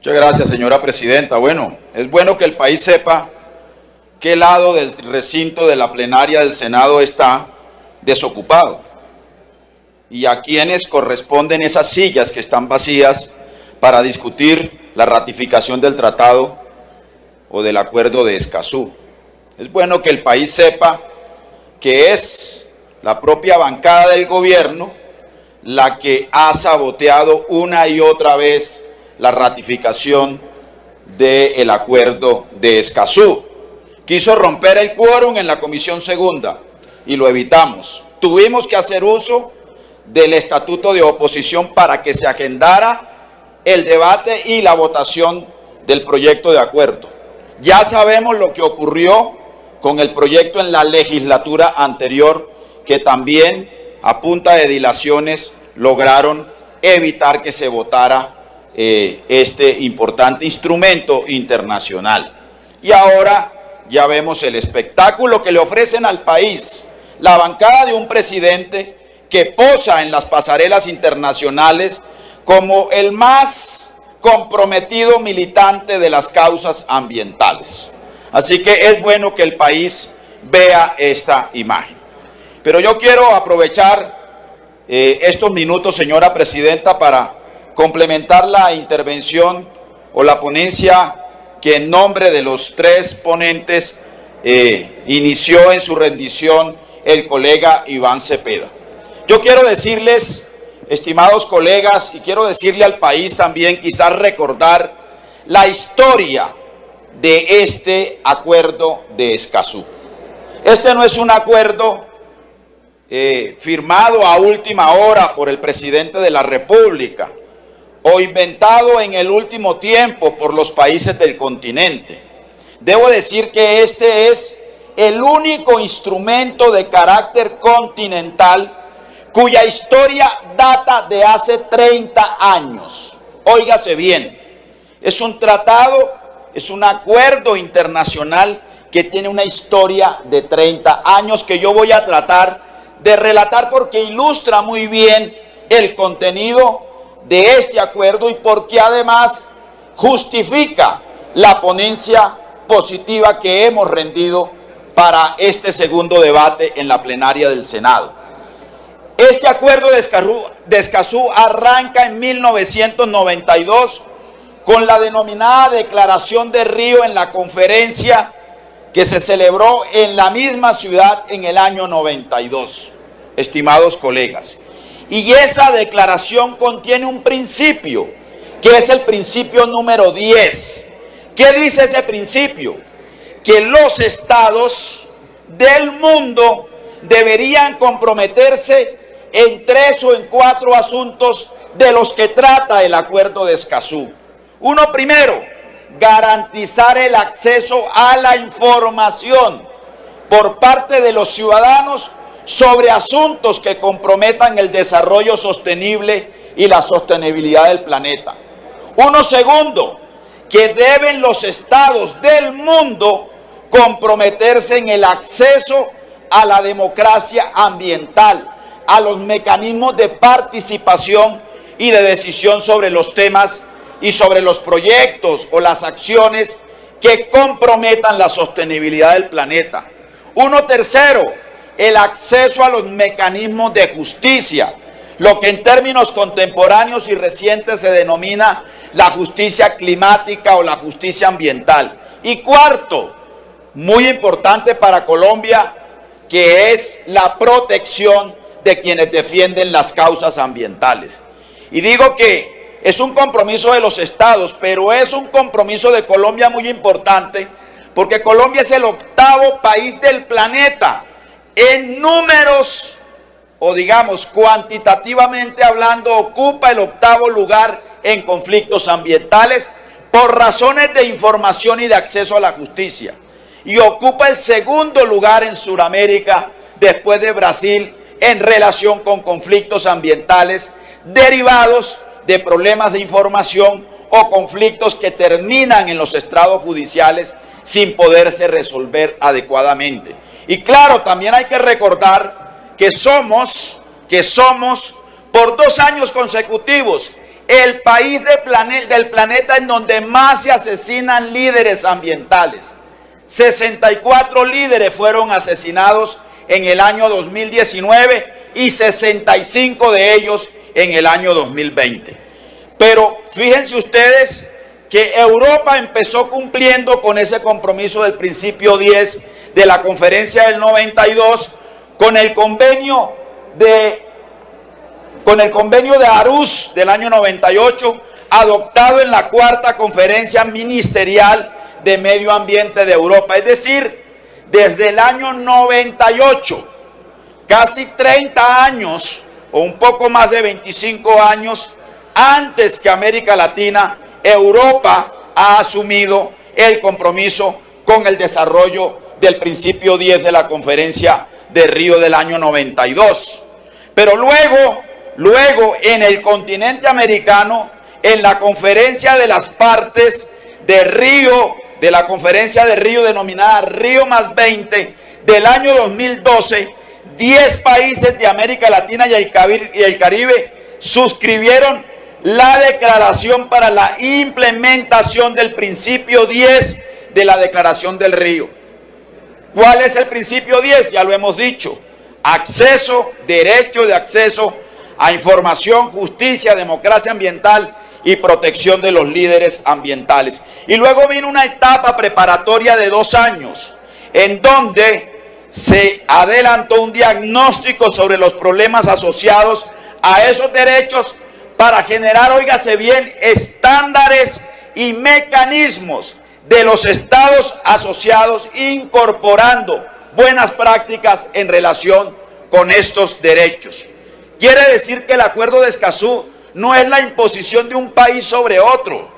Muchas gracias, señora presidenta. Bueno, es bueno que el país sepa qué lado del recinto de la plenaria del Senado está desocupado y a quienes corresponden esas sillas que están vacías para discutir la ratificación del tratado o del acuerdo de Escazú. Es bueno que el país sepa que es la propia bancada del gobierno la que ha saboteado una y otra vez la ratificación del acuerdo de Escazú. Quiso romper el quórum en la Comisión Segunda y lo evitamos. Tuvimos que hacer uso del estatuto de oposición para que se agendara el debate y la votación del proyecto de acuerdo. Ya sabemos lo que ocurrió con el proyecto en la legislatura anterior, que también a punta de dilaciones lograron evitar que se votara este importante instrumento internacional. Y ahora ya vemos el espectáculo que le ofrecen al país, la bancada de un presidente que posa en las pasarelas internacionales como el más comprometido militante de las causas ambientales. Así que es bueno que el país vea esta imagen. Pero yo quiero aprovechar estos minutos, señora presidenta, para complementar la intervención o la ponencia que en nombre de los tres ponentes inició en su rendición el colega Iván Cepeda. Yo quiero decirles, estimados colegas, y quiero decirle al país también, quizás recordar la historia de este acuerdo de Escazú. Este no es un acuerdo firmado a última hora por el presidente de la República o inventado en el último tiempo por los países del continente. Debo decir que este es el único instrumento de carácter continental cuya historia data de hace 30 años. Óigase bien, es un tratado, es un acuerdo internacional que tiene una historia de 30 años que yo voy a tratar de relatar porque ilustra muy bien el contenido de este acuerdo y porque además justifica la ponencia positiva que hemos rendido para este segundo debate en la plenaria del Senado. Este acuerdo de Escazú arranca en 1992 con la denominada Declaración de Río en la conferencia que se celebró en la misma ciudad en el año 92, estimados colegas. Y esa declaración contiene un principio, que es el principio número 10. ¿Qué dice ese principio? Que los estados del mundo deberían comprometerse en 3 o en 4 asuntos de los que trata el acuerdo de Escazú. Uno, primero, garantizar el acceso a la información por parte de los ciudadanos sobre asuntos que comprometan el desarrollo sostenible y la sostenibilidad del planeta. Uno, segundo, que deben los estados del mundo comprometerse en el acceso a la democracia ambiental, a los mecanismos de participación y de decisión sobre los temas y sobre los proyectos o las acciones que comprometan la sostenibilidad del planeta. Uno, tercero, el acceso a los mecanismos de justicia, lo que en términos contemporáneos y recientes se denomina la justicia climática o la justicia ambiental. Y cuarto, muy importante para Colombia, que es la protección de quienes defienden las causas ambientales. Y digo que es un compromiso de los estados, pero es un compromiso de Colombia muy importante, porque Colombia es el 8º país del planeta en números, o digamos cuantitativamente hablando, ocupa el 8º lugar en conflictos ambientales por razones de información y de acceso a la justicia. Y ocupa el 2º lugar en Sudamérica, después de Brasil, en relación con conflictos ambientales derivados de problemas de información o conflictos que terminan en los estrados judiciales sin poderse resolver adecuadamente. Y claro, también hay que recordar que somos por 2 años consecutivos el país del planeta en donde más se asesinan líderes ambientales. 64 líderes fueron asesinados en el año 2019 y 65 de ellos en el año 2020. Pero fíjense ustedes que Europa empezó cumpliendo con ese compromiso del principio 10 de la conferencia del 92 con el convenio de Aarhus del año 98, adoptado en la cuarta conferencia ministerial de medio ambiente de Europa. Es decir, desde el año 98, casi 30 años o un poco más de 25 años antes que América Latina, Europa ha asumido el compromiso con el desarrollo del principio 10 de la conferencia de Río del año 92. Pero luego en el continente americano, en la conferencia de las partes de Río, de la conferencia de Río denominada Río más 20 del año 2012, 10 países de América Latina y el Caribe suscribieron la declaración para la implementación del principio 10 de la Declaración del Río. ¿Cuál es el principio 10? Ya lo hemos dicho. Acceso, derecho de acceso a información, justicia, democracia ambiental y protección de los líderes ambientales. Y luego vino una etapa preparatoria de 2 años, en donde se adelantó un diagnóstico sobre los problemas asociados a esos derechos para generar, óigase bien, estándares y mecanismos de los estados asociados, incorporando buenas prácticas en relación con estos derechos. Quiere decir que el Acuerdo de Escazú no es la imposición de un país sobre otro,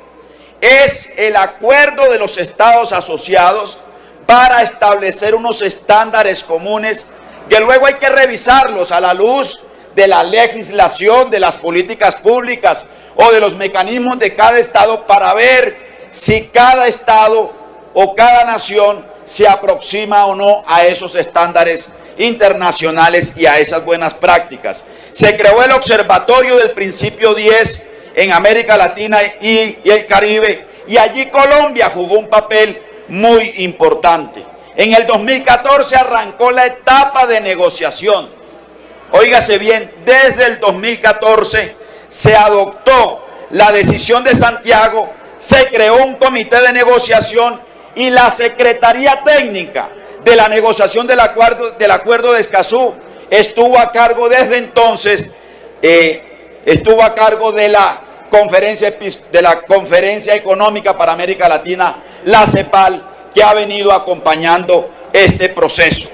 es el acuerdo de los estados asociados para establecer unos estándares comunes que luego hay que revisarlos a la luz de la legislación, de las políticas públicas o de los mecanismos de cada estado para ver si cada estado o cada nación se aproxima o no a esos estándares internacionales y a esas buenas prácticas. Se creó el Observatorio del Principio 10 en América Latina y el Caribe, y allí Colombia jugó un papel muy importante. En el 2014 arrancó la etapa de negociación. Óigase bien, desde el 2014 se adoptó la decisión de Santiago, se creó un comité de negociación y la Secretaría Técnica de la negociación del acuerdo de Escazú estuvo a cargo desde entonces, estuvo a cargo de la Conferencia Económica para América Latina, la CEPAL, que ha venido acompañando este proceso.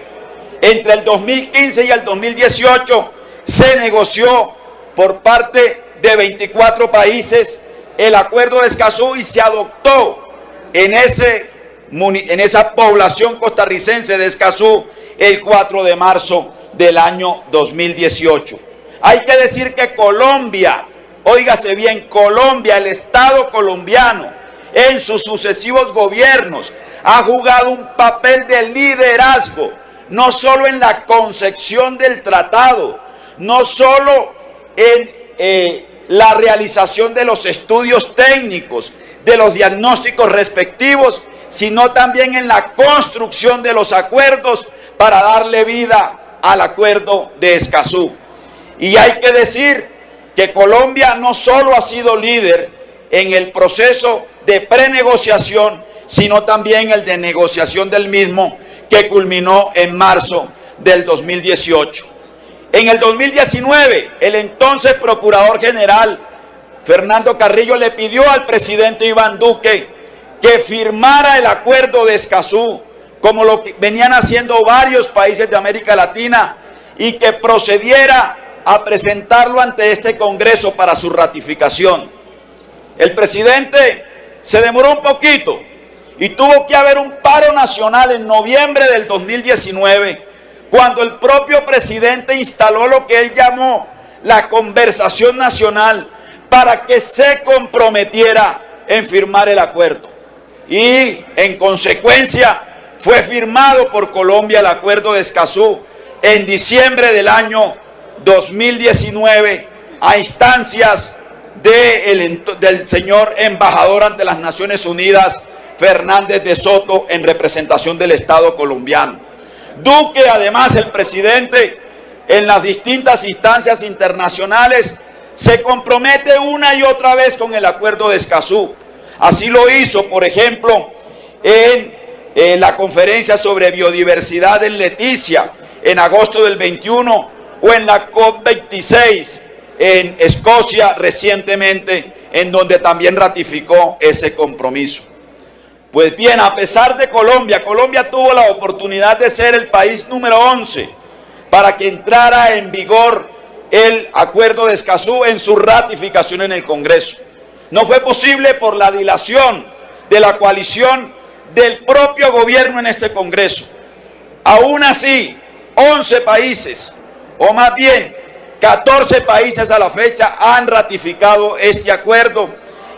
Entre el 2015 y el 2018 se negoció por parte de 24 países el Acuerdo de Escazú y se adoptó en esa población costarricense de Escazú el 4 de marzo del año 2018. Hay que decir que Colombia, óigase bien, Colombia, el Estado colombiano, en sus sucesivos gobiernos, ha jugado un papel de liderazgo, no solo en la concepción del tratado, no solo en la realización de los estudios técnicos, de los diagnósticos respectivos, sino también en la construcción de los acuerdos para darle vida al Acuerdo de Escazú. Y hay que decir que Colombia no solo ha sido líder en el proceso de prenegociación, sino también el de negociación del mismo, que culminó en marzo del 2018. En el 2019, el entonces Procurador General Fernando Carrillo le pidió al presidente Iván Duque que firmara el Acuerdo de Escazú, como lo que venían haciendo varios países de América Latina, y que procediera a presentarlo ante este Congreso para su ratificación. El presidente se demoró un poquito y tuvo que haber un paro nacional en noviembre del 2019, cuando el propio presidente instaló lo que él llamó la conversación nacional para que se comprometiera en firmar el acuerdo. Y en consecuencia fue firmado por Colombia el Acuerdo de Escazú en diciembre del año 2019 a instancias del señor embajador ante las Naciones Unidas, Fernández de Soto, en representación del Estado colombiano. Duque, además, el presidente, en las distintas instancias internacionales, se compromete una y otra vez con el Acuerdo de Escazú. Así lo hizo, por ejemplo, en la conferencia sobre biodiversidad en Leticia, en agosto del 21, o en la COP26 en Escocia recientemente, en donde también ratificó ese compromiso. Pues bien, a pesar de Colombia tuvo la oportunidad de ser el país número 11 para que entrara en vigor el Acuerdo de Escazú en su ratificación en el Congreso. No fue posible por la dilación de la coalición del propio gobierno en este Congreso. Aún así, 11 países, o más bien 14 países a la fecha, han ratificado este acuerdo,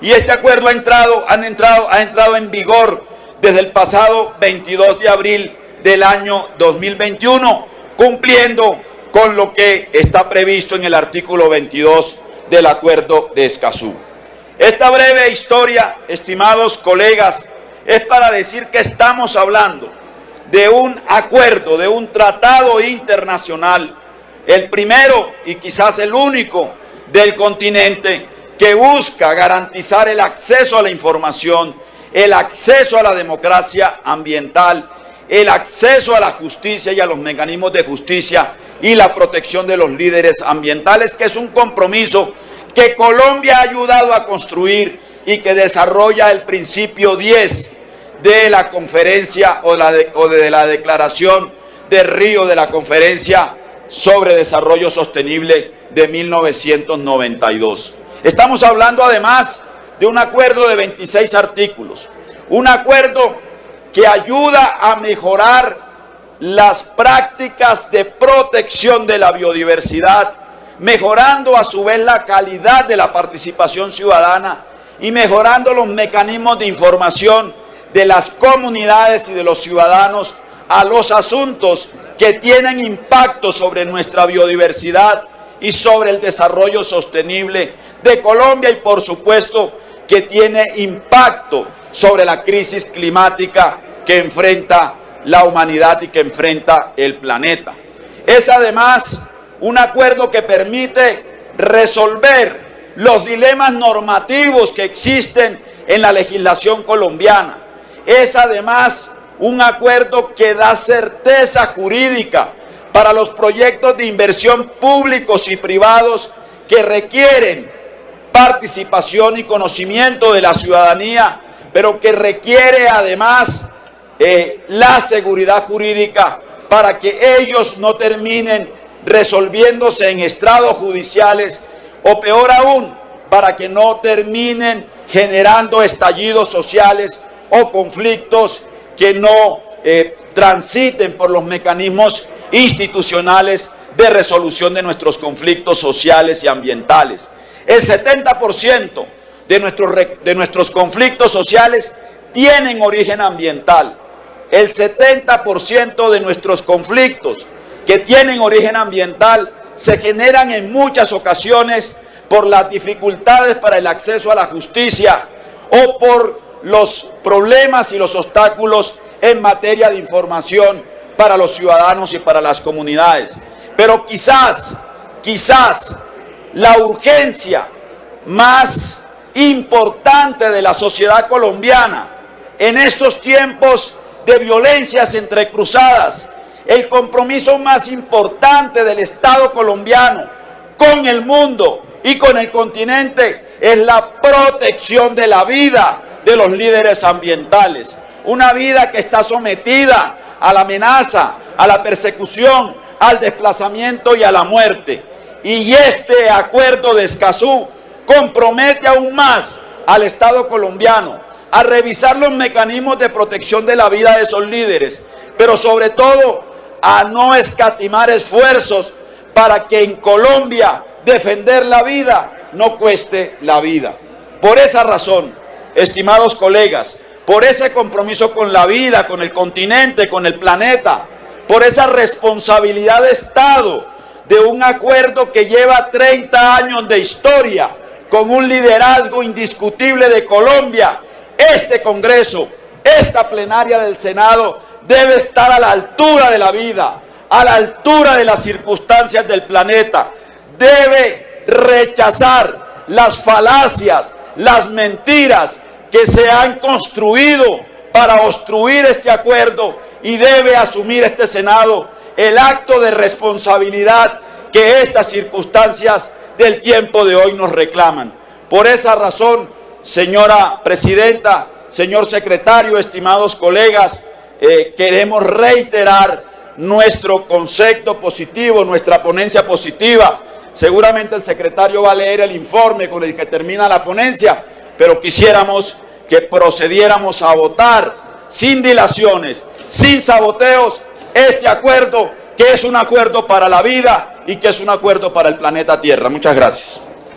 y este acuerdo ha entrado en vigor desde el pasado 22 de abril del año 2021, cumpliendo con lo que está previsto en el artículo 22 del Acuerdo de Escazú. Esta breve historia, estimados colegas, es para decir que estamos hablando de un acuerdo, de un tratado internacional, el primero y quizás el único del continente, que busca garantizar el acceso a la información, el acceso a la democracia ambiental, el acceso a la justicia y a los mecanismos de justicia y la protección de los líderes ambientales, que es un compromiso que Colombia ha ayudado a construir y que desarrolla el principio 10 de la conferencia o de la declaración de Río, de la conferencia sobre desarrollo sostenible de 1992. Estamos hablando además de un acuerdo de 26 artículos, un acuerdo que ayuda a mejorar las prácticas de protección de la biodiversidad, mejorando a su vez la calidad de la participación ciudadana y mejorando los mecanismos de información de las comunidades y de los ciudadanos a los asuntos que tienen impacto sobre nuestra biodiversidad y sobre el desarrollo sostenible de Colombia, y por supuesto que tiene impacto sobre la crisis climática que enfrenta la humanidad y que enfrenta el planeta. Es además un acuerdo que permite resolver los dilemas normativos que existen en la legislación colombiana. Es además un acuerdo que da certeza jurídica para los proyectos de inversión públicos y privados que requieren participación y conocimiento de la ciudadanía, pero que requiere además la seguridad jurídica para que ellos no terminen resolviéndose en estrados judiciales, o peor aún, para que no terminen generando estallidos sociales o conflictos que no transiten por los mecanismos institucionales de resolución de nuestros conflictos sociales y ambientales. El 70% de nuestros conflictos sociales tienen origen ambiental. El 70% de nuestros conflictos que tienen origen ambiental se generan en muchas ocasiones por las dificultades para el acceso a la justicia o por los problemas y los obstáculos en materia de información para los ciudadanos y para las comunidades. Pero quizás la urgencia más importante de la sociedad colombiana en estos tiempos de violencias entrecruzadas, el compromiso más importante del Estado colombiano con el mundo y con el continente, es la protección de la vida de los líderes ambientales. Una vida que está sometida a la amenaza, a la persecución, al desplazamiento y a la muerte. Y este acuerdo de Escazú compromete aún más al Estado colombiano a revisar los mecanismos de protección de la vida de esos líderes, pero sobre todo a no escatimar esfuerzos para que en Colombia defender la vida no cueste la vida. Por esa razón, estimados colegas, por ese compromiso con la vida, con el continente, con el planeta, por esa responsabilidad de Estado de un acuerdo que lleva 30 años de historia, con un liderazgo indiscutible de Colombia, este Congreso, esta plenaria del Senado debe estar a la altura de la vida, a la altura de las circunstancias del planeta. Debe rechazar las falacias, las mentiras que se han construido para obstruir este acuerdo, y debe asumir este Senado el acto de responsabilidad que estas circunstancias del tiempo de hoy nos reclaman. Por esa razón, señora presidenta, señor secretario, estimados colegas, queremos reiterar nuestro concepto positivo, nuestra ponencia positiva. Seguramente el secretario va a leer el informe con el que termina la ponencia, pero quisiéramos que procediéramos a votar sin dilaciones, sin saboteos, este acuerdo, que es un acuerdo para la vida y que es un acuerdo para el planeta Tierra. Muchas gracias.